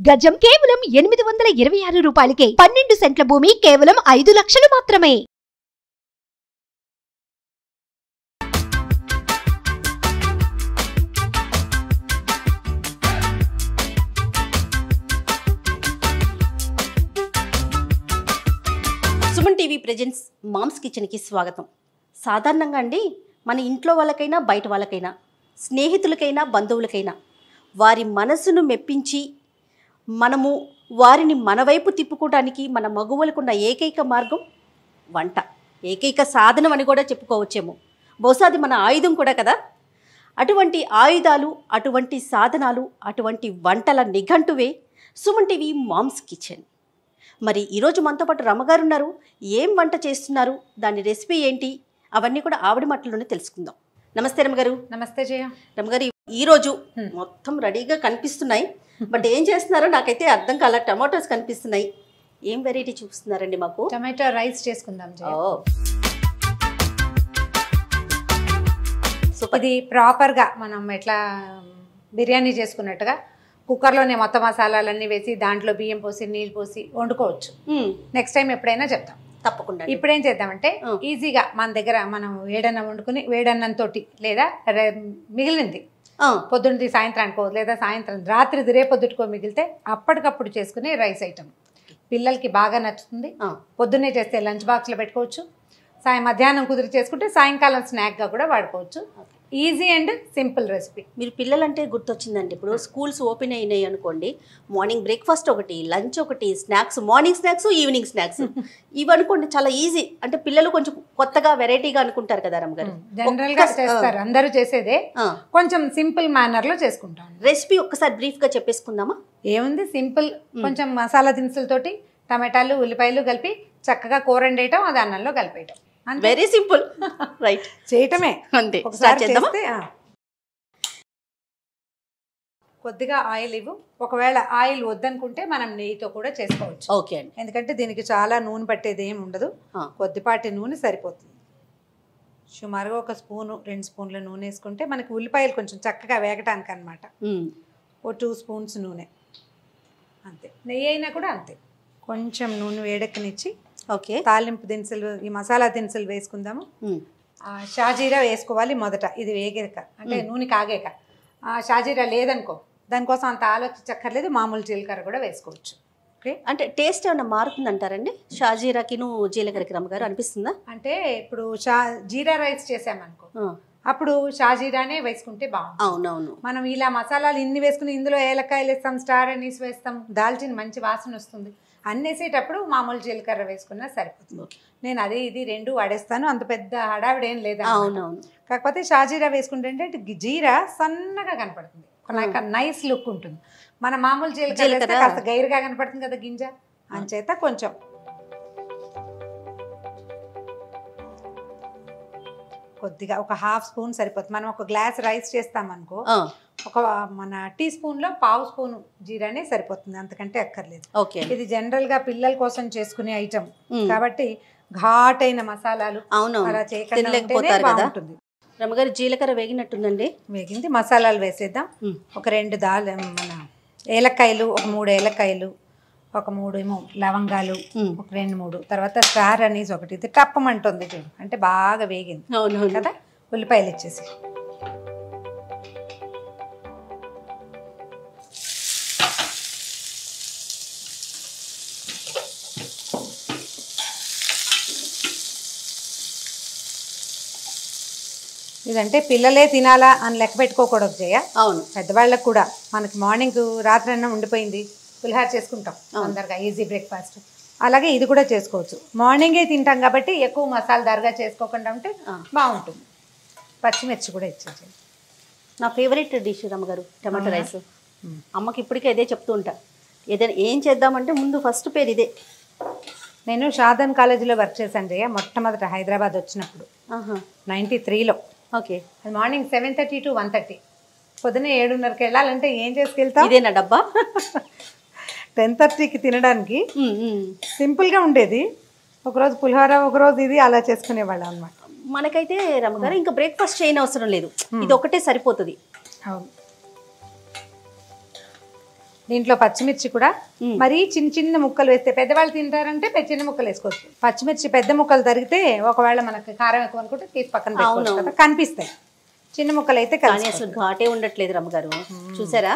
గజం కేవలం 826 రూపాయలకే. 12 సెంట్ల భూమి కేవలం 5 లక్షలు మాత్రమే. సుమన్ టీవీ ప్రెజెంట్స్ మామ్స్ కిచెన్కి స్వాగతం. సాధారణంగా అండి మన ఇంట్లో వాళ్ళకైనా బయట వాళ్ళకైనా స్నేహితులకైనా బంధువులకైనా వారి మనసును మెప్పించి మనము వారిని మన వైపు తిప్పుకోవడానికి మన మగువలకున్న ఏకైక మార్గం వంట, ఏకైక సాధనం అని కూడా చెప్పుకోవచ్చేమో. బహుశా అది మన ఆయుధం కూడా కదా. అటువంటి ఆయుధాలు, అటువంటి సాధనాలు, అటువంటి వంటల నిఘంటువే సుమన్ టీవీ మామ్స్ కిచెన్. మరి ఈరోజు మనతో పాటు రమగారు ఉన్నారు. ఏం వంట చేస్తున్నారు, దాని రెసిపీ ఏంటి, అవన్నీ కూడా ఆవిడ మాటల్లోనే తెలుసుకుందాం. నమస్తే రమగారు. నమస్తే జయ. రమగారు, ఈరోజు మొత్తం రెడీగా కనిపిస్తున్నాయి, బట్ ఏం చేస్తున్నారో నాకైతే అర్థం కాల. టమాటోస్ కనిపిస్తున్నాయి, ఏం వెరైటీ చూపిస్తున్నారండి మాకు? టమాటో రైస్ చేసుకుందాం జయ. ఇది ప్రాపర్గా మనం ఎట్లా బిర్యానీ చేసుకున్నట్టుగా కుక్కర్లోనే మొత్తం మసాలాలన్నీ వేసి దాంట్లో బియ్యం పోసి నీళ్ళు పోసి వండుకోవచ్చు. నెక్స్ట్ టైం ఎప్పుడైనా చెప్తాం తప్పకుండా. ఇప్పుడేం చేద్దామంటే ఈజీగా మన దగ్గర మనం వేడన్నం వండుకుని వేడన్నంతో లేదా మిగిలింది పొద్దున్నది సాయంత్రానికో లేదా సాయంత్రం రాత్రిది రేపొద్దుటికో మిగిలితే అప్పటికప్పుడు చేసుకునే రైస్ ఐటమ్ పిల్లలకి బాగా నచ్చుతుంది. పొద్దున్నే చేస్తే లంచ్ బాక్స్లో పెట్టుకోవచ్చు, మధ్యాహ్నం కుదిరి చేసుకుంటే సాయంకాలం స్నాక్గా కూడా వాడుకోవచ్చు. Easy and simple recipe. మీరు పిల్లలంటే గుర్తొచ్చిందండి, ఇప్పుడు స్కూల్స్ ఓపెన్ అయినాయి అనుకోండి, మార్నింగ్ బ్రేక్ఫాస్ట్ ఒకటి, లంచ్ ఒకటి, snacks, morning snacks, evening snacks ఇవి అనుకోండి చాలా ఈజీ. అంటే పిల్లలు కొంచెం కొత్తగా వెరైటీగా అనుకుంటారు కదా రమగారు. జనరల్గా చేస్తారు, అందరూ చేసేదే, కొంచెం సింపుల్ మేనర్లో చేసుకుంటాం. రెసిపీ ఒక్కసారి బ్రీఫ్గా చెప్పేసుకుందామా? ఏముంది, సింపుల్. కొంచెం మసాలా దినుసులతోటి టమాటాలు ఉల్లిపాయలు కలిపి చక్కగా కూర వండేయటం, అది అన్నంలో కలిపేయటం. వెరీ సింపుల్, రైట్, చేయటమే అంతే. కొద్దిగా ఆయిల్ ఇవ్వు, ఒకవేళ ఆయిల్ వద్దనుకుంటే మనం నెయ్యితో కూడా చేసుకోవచ్చు. ఓకే అండి. ఎందుకంటే దీనికి చాలా నూనె పట్టేది ఏమి ఉండదు, కొద్దిపాటి నూనె సరిపోతుంది. సుమారుగా 1 స్పూను 2 స్పూన్ల నూనె వేసుకుంటే మనకి ఉల్లిపాయలు కొంచెం చక్కగా వేగటానికి అనమాట. 2 స్పూన్స్ నూనె అంతే. నెయ్యి అయినా కూడా అంతే. కొంచెం నూనె వేడెక్కనిచ్చి ఓకే తాలింపు దినుసులు, ఈ మసాలా దినుసులు వేసుకుందాము. షాజీరా వేసుకోవాలి మొదట, ఇది వేగాక అంటే నూనె కాగాక. షాజీరా లేదనుకో దానికోసం అంత ఆలోచించక్కర్లేదు, మామూలు జీలకర్ర కూడా వేసుకోవచ్చు. ఓకే, అంటే టేస్ట్ ఏమైనా మారుతుంది అంటారండి షాజీరాకిను జీలకర్రకి రమ్మగారు అనిపిస్తుందా? అంటే ఇప్పుడు జీరా రైస్ చేసామనుకో అప్పుడు షాజీరానే వేసుకుంటే బాగుంటుంది. అవునవును. మనం ఇలా మసాలాలు ఇన్ని వేసుకుని ఇందులో ఏలక్కాయలు వేస్తాం, స్టార్ అనీస్ వేస్తాం, దాల్చిన మంచి వాసన వస్తుంది. అన్ని వేసేటప్పుడు మామూలు జీలకర్ర వేసుకున్నా సరిపోతుంది. నేను అది ఇది 2 వాడేస్తాను, అంత పెద్ద హడావిడి ఏం లేదా. అవునవును. కాకపోతే షాజీరా వేసుకుంటే అంటే జీరా సన్నగా కనపడుతుంది, నైస్ లుక్ ఉంటుంది. మన మామూలు జీలకర్ర కాస్త గైరుగా కనపడుతుంది కదా గింజ, అంచేత కొంచెం కొద్దిగా 1/2 స్పూన్ సరిపోతుంది. మనం 1 గ్లాస్ రైస్ చేస్తామనుకో మన టీ స్పూన్లో 1/2 స్పూన్ జీరానే సరిపోతుంది, అంతకంటే అక్కర్లేదు. ఓకే, ఇది జనరల్ గా పిల్లల కోసం చేసుకునే ఐటమ్ కాబట్టి ఘాటైన మసాలాలు అలా చేయకపోతే బాగుంటుంది. రమగారు జీలకర్ర వేగినట్టుందండి. వేగింది, మసాలాలు వేసేద్దాం. ఒక 2 మన ఏలక్కాయలు, ఒక 3 ఏలక్కాయలు, ఒక 3 ఏమో లవంగాలు, ఒక 2-3, తర్వాత స్టార్ అనీస్ ఒకటి. ఇది టప్పమంటుంది చూడు, అంటే బాగా వేగింది. అవును కదా. ఉల్లిపాయలు ఇచ్చేసి ఇదంటే పిల్లలే తినాలా అని లెక్క పెట్టుకోకూడదు జయ. అవును, పెద్దవాళ్ళకు కూడా. మనకి మార్నింగ్ రాత్రి అన్నం ఉండిపోయింది, పులిహార చేసుకుంటాం తొందరగా, ఈజీ బ్రేక్ఫాస్ట్. అలాగే ఇది కూడా చేసుకోవచ్చు. మార్నింగే తింటాం కాబట్టి ఎక్కువ మసాలాదారుగా చేసుకోకుండా ఉంటే బాగుంటుంది. పచ్చిమిర్చి కూడా ఇచ్చేసి. నా ఫేవరెట్ డిష్ రమ్మగారు టమాటో రైస్. అమ్మకి ఇప్పటికే అదే చెప్తూ ఉంటా, ఏదైనా ఏం చేద్దామంటే ముందు ఫస్ట్ పేరు ఇదే. నేను షాదన్ కాలేజీలో వర్క్ చేశాను జయ, మొట్టమొదట హైదరాబాద్ వచ్చినప్పుడు 93లో. ఓకే, అది మార్నింగ్ 7:30 to 1:30. పొద్దున్న 7:30కి వెళ్ళాలంటే ఏం చేసుకెళ్తాం? ఇదేనా డబ్బా? 10:30కి తినడానికి సింపుల్గా ఉండేది. ఒకరోజు పులిహోర, ఒకరోజు ఇది, అలా చేసుకునేవాళ్ళం అనమాట. మనకైతే రమ్మగారు ఇంకా బ్రేక్ఫాస్ట్ చేయని అవసరం లేదు, ఇది ఒకటే సరిపోతుంది. అవును. దీంట్లో పచ్చిమిర్చి కూడా మరీ చిన్న చిన్న ముక్కలు వేస్తే పెద్దవాళ్ళు తింటారంటే చిన్న ముక్కలు వేసుకోవచ్చు. పచ్చిమిర్చి పెద్ద ముక్కలు తరిగితే ఒకవేళ మనకి కారం ఎక్కువ అనుకుంటే తీసి పక్కన పెట్టుకోవచ్చు కదా, కనిపిస్తాయి. చిన్న ముక్కలు అయితే కానీ అసలు ఘాటే ఉండట్లేదు రమ్మగారు. చూసారా,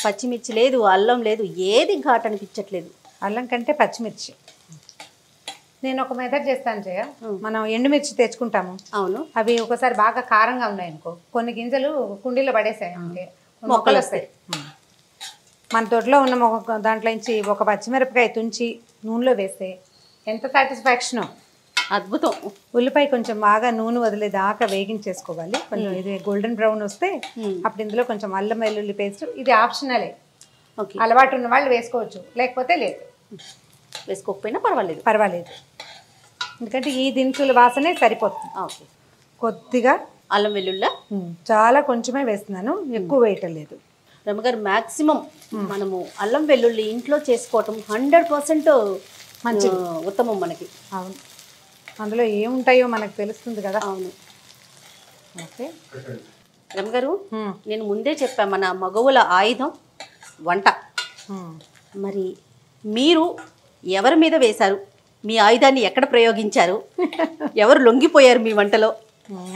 పచ్చిమిర్చి లేదు, అల్లం లేదు, ఏది ఘాట్ అనిపించట్లేదు. అల్లం కంటే పచ్చిమిర్చి. నేను ఒక మెథడ్ చేస్తాను జయ. మనం ఎండుమిర్చి తెచ్చుకుంటాము. అవును. అవి ఒకసారి బాగా కారంగా ఉన్నాయి అనుకో, కొన్ని గింజలు కుండీలో పడేసాయి అంటే మొక్కలు వస్తాయి. మన తోటలో ఉన్న దాంట్లో నుంచి ఒక పచ్చిమిరపకాయ తుంచి నూనెలో వేస్తే ఎంత సాటిస్ఫాక్షనో, అద్భుతం. ఉల్లిపాయ కొంచెం బాగా నూనె వదిలేదాకా వేగించేసుకోవాలి. కొంచెం ఇది గోల్డెన్ బ్రౌన్ వస్తే అప్పుడు ఇందులో కొంచెం అల్లం వెల్లుల్లి పేస్ట్. ఇది ఆప్షనలే, అలవాటు ఉన్న వాళ్ళు వేసుకోవచ్చు, లేకపోతే లేదు, వేసుకోకపోయినా పర్వాలేదు. ఎందుకంటే ఈ దినుసుల వాసనే సరిపోతుంది. ఓకే. కొద్దిగా అల్లం వెల్లుల్లి చాలా కొంచెమే వేస్తున్నాను, ఎక్కువ వేయటం లేదు. రమ్మగారు మ్యాక్సిమం మనము అల్లం వెల్లుల్లి ఇంట్లో చేసుకోవటం 100% మంచి ఉత్తమం మనకి. అవును, అందులో ఏముంటాయో మనకు తెలుస్తుంది కదా. అవును. ఓకే రమ్మగారు, నేను ముందే చెప్పాను మన మగవుల ఆయుధం వంట. మరి మీరు ఎవరి మీద వేశారు? మీ ఆయుధాన్ని ఎక్కడ ప్రయోగించారు? ఎవరు లొంగిపోయారు మీ వంటలో?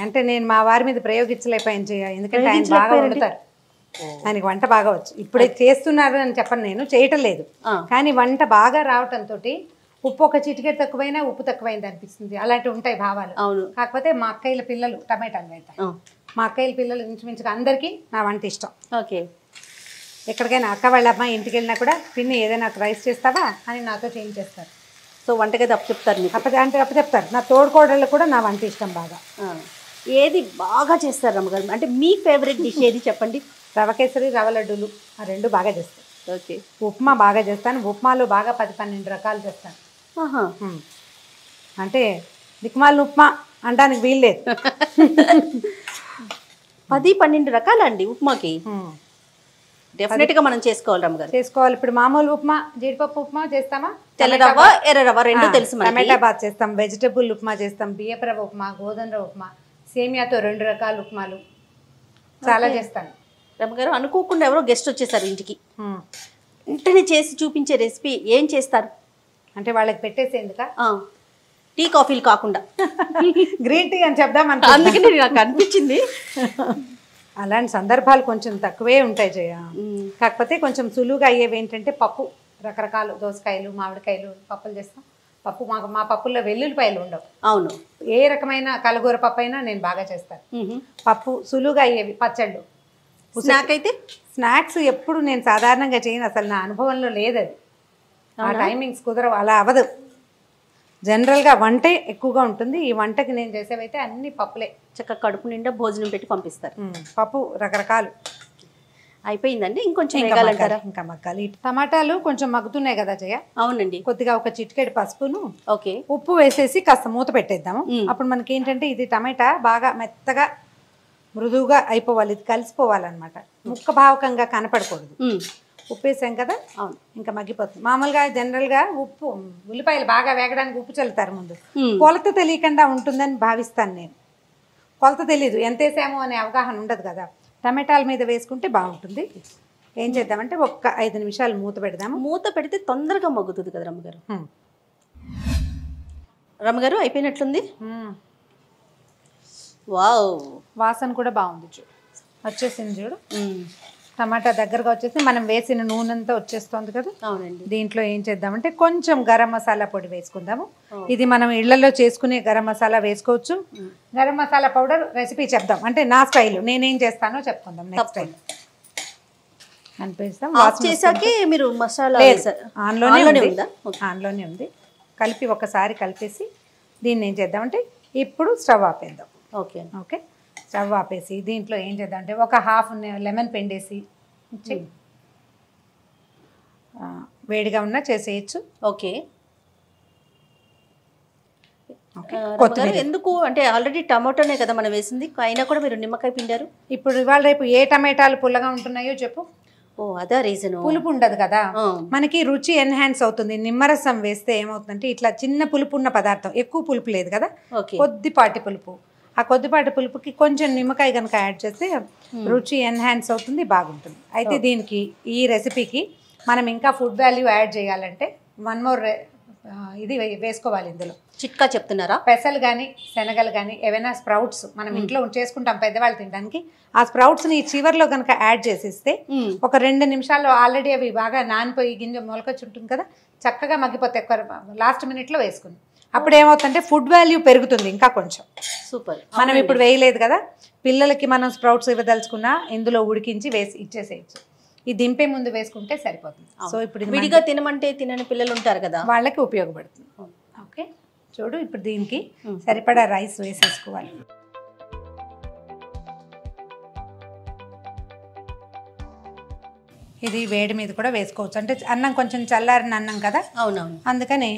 అంటే నేను మా వారి మీద ప్రయోగించలేకపోయాను చేయ, ఎందుకంటే ఆయన బాగా వండుతారు, ఆయనకి వంట బాగా వచ్చు. ఇప్పుడే చేస్తున్నారు అని చెప్పను, నేను చేయటం లేదు, కానీ వంట బాగా రావటంతో ఉప్పు ఒక చిటికెట్ తక్కువైనా ఉప్పు తక్కువైంది అనిపిస్తుంది. అలాంటివి ఉంటాయి భావాలు. అవును. కాకపోతే మా అక్కయ్యల పిల్లలు టమాటాలు పెడతాయి. మా అక్కయ్యల పిల్లలు ఇంచుమించుగా అందరికీ నా వంట ఇష్టం. ఓకే. ఎక్కడికైనా అక్క వాళ్ళ అమ్మాయి ఇంటికి వెళ్ళినా కూడా పిన్ని ఏదైనా రైస్ చేస్తావా అని నాతో చేయించేస్తారు. సో వంటగది చెప్తారు మీకు? చెప్తారు. నా తోడుకోడళ్ళు కూడా నా వంట ఇష్టం బాగా. ఏది బాగా చేస్తారు రమ్మగారు? అంటే మీ ఫేవరెట్ డిష్ ఏది చెప్పండి? రవ కేసరి, రవ లడ్డూలు, ఆ రెండు బాగా చేస్తాను. ఓకే. ఉప్మా బాగా చేస్తాను. ఉప్మాలో బాగా 10-12 రకాలు చేస్తాను. అంటే దిక్మాల ఉప్మా అంటానికి వీల్లేదు. 10-12 రకాలండి ఉప్మాకి? డెఫినెట్గా మనం చేసుకోవాలి రమ్మగారు. చేసుకోవాలి. ఇప్పుడు మామూలు ఉప్మా, జీడిపప్పు ఉప్మా చేస్తామా, తెల్ల రవ్వ ఎర్ర రవ్వ రెండు తెలుసు. టమాటా బాత్ చేస్తాం, వెజిటబుల్ ఉప్మా చేస్తాం, బియ్యపు రవ్వ ఉప్మా, గోధుమ రవ్వ ఉప్మా, సేమియాతో 2 రకాల ఉప్మాలు చాలా చేస్తాను. రమ్మగారు, అనుకోకుండా ఎవరో గెస్ట్ వచ్చేసారు ఇంటికి, వెంటనే చేసి చూపించే రెసిపీ ఏం చేస్తారు? అంటే వాళ్ళకి పెట్టేసేందుక? టీ కాఫీలు కాకుండా గ్రీన్ టీ అని చెప్దాం. అందుకని నాకు అనిపించింది. అలాంటి సందర్భాలు కొంచెం తక్కువే ఉంటాయి జయ. కాకపోతే కొంచెం సులువుగా అయ్యేవి ఏంటంటే పప్పు, రకరకాలు దోసకాయలు, మామిడికాయలు పప్పులు చేస్తాం. పప్పు మా పప్పుల్లో వెల్లుల్లిపాయలు ఉండవు. అవును. ఏ రకమైన కలగూర పప్పు అయినా నేను బాగా చేస్తాను. పప్పు సులువుగా అయ్యేవి. పచ్చళ్ళు, స్నాక్స్ ఎప్పుడు నేను సాధారణంగా చేయను, అసలు నా అనుభవంలో లేదు అది. ఆ టైమింగ్స్ కుదరవు, అలా అవ్వదు. జనరల్గా వంటే ఎక్కువగా ఉంటుంది. ఈ వంటకి నేను చేసేవైతే అన్ని పప్పులే. చక్కగా కడుపు నిండా భోజనం పెట్టి పంపిస్తారు. పప్పు రకరకాలు. అయిపోయిందండి, ఇంకొంచెం ఇంకా మగ్గాలి. టమాటాలు కొంచెం మగ్గుతున్నాయి కదా జయ. అవునండి. కొద్దిగా ఒక చిటికెడు పసుపును, ఓకే, ఉప్పు వేసేసి కాస్త మూత పెట్టేద్దాము. అప్పుడు మనకి ఏంటంటే ఇది టమాటా బాగా మెత్తగా మృదువుగా అయిపోవాలి, ఇది కలిసిపోవాలన్నమాట, ముక్క భావకంగా కనపడకూడదు. ఉప్పు వేసాం కదా, అవును, ఇంకా మగ్గిపోతుంది. మామూలుగా జనరల్గా ఉప్పు, ఉల్లిపాయలు బాగా వేగడానికి ఉప్పు చల్లుతారు ముందు. కొలత తెలియకుండా ఉంటుందని భావిస్తాను నేను. కొలత తెలీదు, ఎంత వేసామో అనే అవగాహన ఉండదు కదా. టమాటాల మీద వేసుకుంటే బాగుంటుంది. ఏం చేద్దామంటే ఒక్క 5 నిమిషాలు మూత పెడదాము. మూత పెడితే తొందరగా మగ్గుతుంది కదా రమ్మగారు. రమ్మగారు అయిపోయినట్లుంది. వావ్, వాసన కూడా బాగుంది, చూడు వచ్చేసింది చూడు. టమాటా దగ్గరగా వచ్చేసి మనం వేసిన నూనె అంతా వచ్చేస్తుంది కదా. అవునండి. దీంట్లో ఏం చేద్దామంటే కొంచెం గరం మసాలా పొడి వేసుకుందాము. ఇది మనం ఇళ్లలో చేసుకునే గరం మసాలా వేసుకోవచ్చు. గరం మసాలా పౌడర్ రెసిపీ చెప్దాం, అంటే నా స్టైల్, నేనేం చేస్తానో చెప్పుకుందాం నెక్స్ట్ టైం. అనిపిస్తాం చేసాకే మీరు మసాలా ఆన్లోనే ఉంది. కలిపి ఒకసారి కలిపేసి దీన్ని ఏం చేద్దామంటే ఇప్పుడు స్టవ్ ఆపేద్దాం. ఓకే ఓకే, స్టవ్ ఆపేసి దీంట్లో ఏం చేద్దాం అంటే ఒక హాఫ్ లెమన్ పిండేసి వేడిగా ఉన్నా చేసేయచ్చు. ఓకే. ఎందుకు అంటే ఆల్రెడీ టమాటోనే కదా మనం వేసింది, అయినా కూడా మీరు నిమ్మకాయ పిండారు. ఇప్పుడు ఇవాళ రేపు ఏ టమాటాలు పుల్లగా ఉంటున్నాయో చెప్పు. ఓ అదే రీజన్. పులుపు ఉండదు కదా, మనకి రుచి ఎన్హాన్స్ అవుతుంది. నిమ్మరసం వేస్తే ఏమవుతుందంటే ఇట్లా చిన్న పులుపు ఉన్న పదార్థం, ఎక్కువ పులుపు లేదు కదా, కొద్దిపాటి పులుపు. ఆ కొద్దిపాటి పులుపుకి కొంచెం నిమ్మకాయ కనుక యాడ్ చేస్తే రుచి ఎన్హాన్స్ అవుతుంది, బాగుంటుంది. అయితే దీనికి ఈ రెసిపీకి మనం ఇంకా ఫుడ్ వాల్యూ యాడ్ చేయాలంటే 1 more ఇది వేసుకోవాలి ఇందులో. చిట్కా చెప్తున్నారా? పెసలు కానీ శనగలు కానీ ఏవైనా స్ప్రౌట్స్ మనం ఇంట్లో చేసుకుంటాం పెద్దవాళ్ళు తినడానికి. ఆ స్ప్రౌట్స్ని చివర్లో కనుక యాడ్ చేసిస్తే ఒక 2 నిమిషాల్లో ఆల్రెడీ అవి బాగా నానిపోయి గింజ మొలకొచ్చి ఉంటుంది కదా, చక్కగా మగ్గిపోతాయి. లాస్ట్ మినిట్లో వేసుకుని అప్పుడు ఏమవుతుందంటే ఫుడ్ వాల్యూ పెరుగుతుంది ఇంకా కొంచెం. సూపర్. మనం ఇప్పుడు వేయలేదు కదా, పిల్లలకి మనం స్ప్రౌట్స్ ఇవ్వదలుచుకున్నా ఇందులో ఉడికించి వేసి ఇచ్చేసేయచ్చు. ఈ దింపే ముందు వేసుకుంటే సరిపోతుంది. సో ఇప్పుడు విడిగా తినమంటే తినని పిల్లలు ఉంటారు కదా, వాళ్ళకి ఉపయోగపడుతుంది. ఓకే, చూడు ఇప్పుడు దీనికి సరిపడా రైస్ వేసేసుకోవాలి. ఇది వేడి మీద కూడా వేసుకోవచ్చు, అంటే అన్నం కొంచెం చల్లారిన అన్నం కదా. అవునవును. అందుకని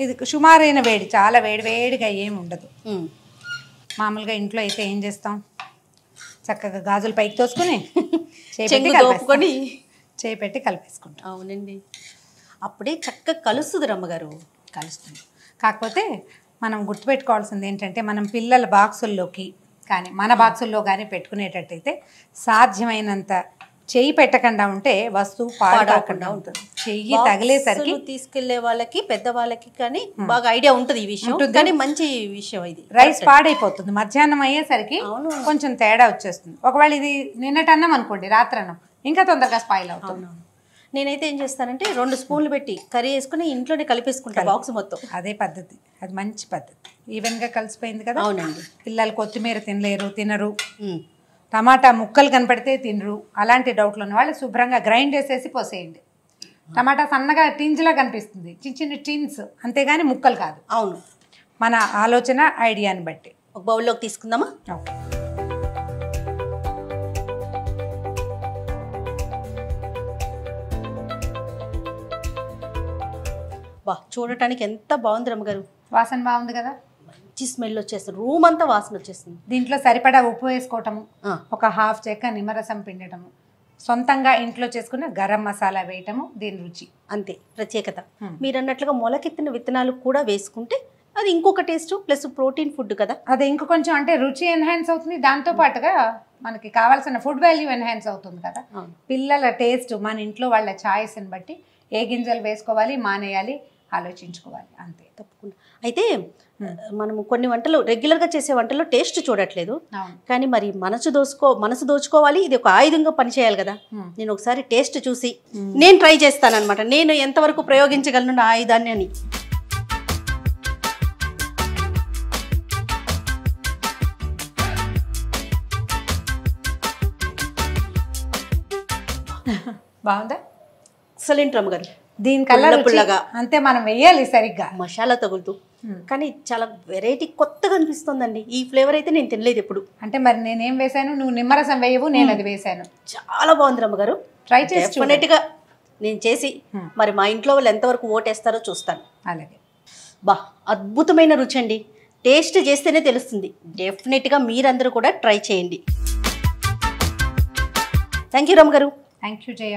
ఇది సుమారైన వేడి, చాలా వేడిగా ఏమి ఉండదు. మామూలుగా ఇంట్లో అయితే ఏం చేస్తాం, చక్కగా గాజులు పైకి తోసుకొని చేయి పెట్టి కలిపేసుకుంటాం. అవునండి, అప్పుడే చక్కగా కలుస్తుంది రమ్మగారు. కలుస్తుంది. కాకపోతే మనం గుర్తుపెట్టుకోవాల్సింది ఏంటంటే మనం పిల్లల బాక్సుల్లోకి కానీ మన బాక్సుల్లో కానీ పెట్టుకునేటట్టయితే సాధ్యమైనంత చెయ్యి పెట్టకుండా ఉంటే వస్తువు పాడకుండా ఉంటుంది. చెయ్యి తగిలేసరికి తీసుకెళ్లే వాళ్ళకి పెద్దవాళ్ళకి కానీ బాగా ఐడియా ఉంటుంది ఈ విషయం, కానీ మంచి విషయం ఇది. రైస్ పాడైపోతుంది, మధ్యాహ్నం అయ్యేసరికి కొంచెం తేడా వచ్చేస్తుంది. ఒకవేళ ఇది నిన్నటన్నం అనుకోండి, రాత్రన్నం ఇంకా తొందరగా స్పాయిల్ అవుతుంది. నేనైతే ఏం చేస్తానంటే 2 స్పూన్లు పెట్టి కర్రీ వేసుకుని ఇంట్లోనే కలిపేసుకుంటాను బాక్స్ మొత్తం. అదే పద్ధతి, అది మంచి పద్ధతి. ఈవెన్గా కలిసిపోయింది కదా. అవునండి. పిల్లలు కొత్తిమీర తినరు, టమాటా ముక్కలు కనపడితే తినరు. అలాంటి డౌట్లు ఉన్న వాళ్ళు శుభ్రంగా గ్రైండ్ చేసేసి పోసేయండి. టమాటా సన్నగా టిన్స్లా కనిపిస్తుంది, చిన్న చిన్న టిన్స్, అంతేగాని ముక్కలు కాదు. అవును, మన ఆలోచన ఐడియాని బట్టి. ఒక బౌల్లోకి తీసుకుందామా? ఓకే. బా, చూడటానికి ఎంత బాగుంది రమ్మగారు. వాసన బాగుంది కదా, మంచి స్మెల్ వచ్చేస్తుంది, రూమ్ అంతా వాసన వచ్చేస్తుంది. దీంట్లో సరిపడా ఉప్పు వేసుకోవటము, ఒక 1/2 చెక్క నిమ్మరసం పిండటము, సొంతంగా ఇంట్లో చేసుకున్న గరం మసాలా వేయటము దీని రుచి. అంతే ప్రత్యేకత. మీరు అన్నట్లుగా మొలకెత్తిన విత్తనాలు కూడా వేసుకుంటే అది ఇంకొక టేస్ట్, ప్లస్ ప్రోటీన్ ఫుడ్ కదా, అది ఇంకో కొంచెం అంటే రుచి ఎన్హాన్స్ అవుతుంది. దాంతో పాటుగా మనకి కావాల్సిన ఫుడ్ వాల్యూ ఎన్హాన్స్ అవుతుంది కదా. పిల్లల టేస్ట్, మన ఇంట్లో వాళ్ళ ఛాయిస్ని బట్టి ఏ గింజలు వేసుకోవాలి మానేయాలి ఆలోచించుకోవాలి, అంతే. తప్పకుండా. అయితే మనము కొన్ని వంటలు రెగ్యులర్గా చేసే వంటల్లో టేస్ట్ చూడట్లేదు, కానీ మరి మనసు దోచుకోవాలి, ఇది ఒక ఆయుధంగా పనిచేయాలి కదా. నేను ఒకసారి టేస్ట్ చూసి నేను ట్రై చేస్తాను అనమాట, నేను ఎంతవరకు ప్రయోగించగలను నా ఆయుధాన్ని అని. బాగుందా? ఎక్సలెంట్ రమ్మగారు. దీని కలర్ పుల్లగా అంతే, మనం వేయాలి సరిగ్గా మసాలా తగులుతూ, కానీ చాలా వెరైటీ కొత్తగా అనిపిస్తుందండి. ఈ ఫ్లేవర్ అయితే నేను తినలేదు ఎప్పుడు. అంటే మరి నేనేం వేసాను, నువ్వు నిమ్మరసం వేయవు, నేను అది వేసాను. చాలా బాగుంది రమ్మగారు, ట్రై చేసి డెఫినెట్గా నేను చేసి మరి మా ఇంట్లో వాళ్ళు ఎంతవరకు ఓటేస్తారో చూస్తాను. అలాగే. బా, అద్భుతమైన రుచి అండి. టేస్ట్ చేస్తేనే తెలుస్తుంది. డెఫినెట్గా మీరందరూ కూడా ట్రై చేయండి. థ్యాంక్ యూ రమ్మగారు. Thank you Jaya.